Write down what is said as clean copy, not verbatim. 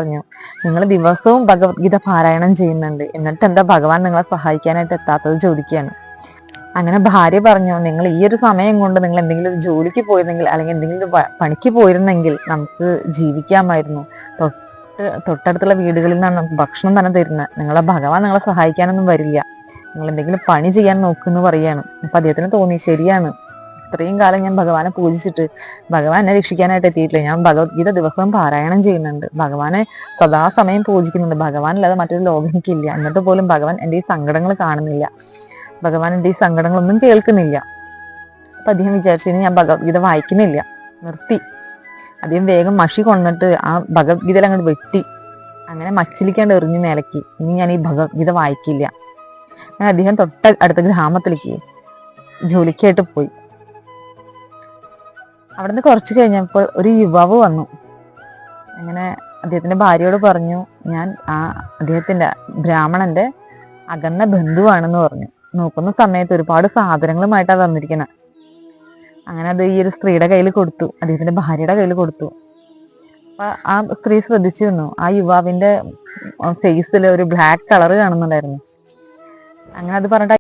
പറഞ്ഞു, നിങ്ങൾ ദിവസവും ഭഗവത്ഗീത പാരായണം ചെയ്യുന്നുണ്ട്, എന്നിട്ട് എന്താ ഭഗവാൻ നിങ്ങളെ സഹായിക്കാനായിട്ട് എത്താത്തത് ചോദിക്കുകയാണ്. അങ്ങനെ ഭാര്യ പറഞ്ഞു, നിങ്ങൾ ഈ ഒരു സമയം കൊണ്ട് നിങ്ങൾ എന്തെങ്കിലും ഒരു ജോലിക്ക് പോയിരുന്നെങ്കിൽ അല്ലെങ്കിൽ എന്തെങ്കിലും ഒരു പണിക്ക് പോയിരുന്നെങ്കിൽ നമുക്ക് ജീവിക്കാമായിരുന്നു. തൊട്ടടുത്തുള്ള വീടുകളിൽ നിന്നാണ് നമുക്ക് ഭക്ഷണം തന്നെ തരുന്നത്. നിങ്ങളെ ഭഗവാൻ നിങ്ങളെ സഹായിക്കാനൊന്നും വരില്ല, നിങ്ങൾ എന്തെങ്കിലും പണി ചെയ്യാൻ നോക്കുമെന്ന് പറയാണ്. അപ്പൊ അദ്ദേഹത്തിന് തോന്നി, ശരിയാണ്, ഇത്രയും കാലം ഞാൻ ഭഗവാനെ പൂജിച്ചിട്ട് ഭഗവാൻ എന്നെ രക്ഷിക്കാനായിട്ട് എത്തിയിട്ടില്ല. ഞാൻ ഭഗവത്ഗീത ദിവസവും പാരായണം ചെയ്യുന്നുണ്ട്, ഭഗവാനെ സദാസമയം പൂജിക്കുന്നുണ്ട്, ഭഗവാനില്ലാതെ മറ്റൊരു ലോകം എനിക്കില്ല, എന്നിട്ട് പോലും ഭഗവാൻ എൻ്റെ ഈ സങ്കടങ്ങൾ കാണുന്നില്ല, ഭഗവാൻ എൻ്റെ ഈ സങ്കടങ്ങളൊന്നും കേൾക്കുന്നില്ല. അപ്പൊ അദ്ദേഹം വിചാരിച്ചു, ഇനി ഞാൻ ഭഗവത്ഗീത വായിക്കുന്നില്ല, നിർത്തി. അദ്ദേഹം വേഗം മഷി കൊണ്ടിട്ട് ആ ഭഗവത്ഗീതയിൽ അങ്ങോട്ട് വെട്ടി, അങ്ങനെ മച്ചിലിക്കാണ്ട് എറിഞ്ഞു മേലക്ക്, ഇനി ഞാൻ ഈ ഭഗവത്ഗീത വായിക്കില്ല. അങ്ങനെ അദ്ദേഹം അടുത്ത ഗ്രാമത്തിലേക്ക് ജോലിക്കായിട്ട് പോയി. അവിടുന്ന് കുറച്ച് കഴിഞ്ഞപ്പോൾ ഒരു യുവാവ് വന്നു. അങ്ങനെ അദ്ദേഹത്തിന്റെ ഭാര്യയോട് പറഞ്ഞു, ഞാൻ അദ്ദേഹത്തിന്റെ ബ്രാഹ്മണന്റെ അകന്ന ബന്ധുവാണെന്ന് പറഞ്ഞു. നോക്കുന്ന സമയത്ത് ഒരുപാട് സാധനങ്ങളുമായിട്ടാണ് വന്നിരിക്കുന്നത്. അങ്ങനെ അത് ഈ ഒരു സ്ത്രീയുടെ കയ്യിൽ കൊടുത്തു, അദ്ദേഹത്തിന്റെ ഭാര്യയുടെ കയ്യിൽ കൊടുത്തു. അപ്പൊ ആ സ്ത്രീ ശ്രദ്ധിച്ചു വന്നു, ആ യുവാവിന്റെ ഫേസിൽ ഒരു ബ്ലാക്ക് കളർ കാണുന്നുണ്ടായിരുന്നു. അങ്ങനെ അത് പറഞ്ഞിട്ട്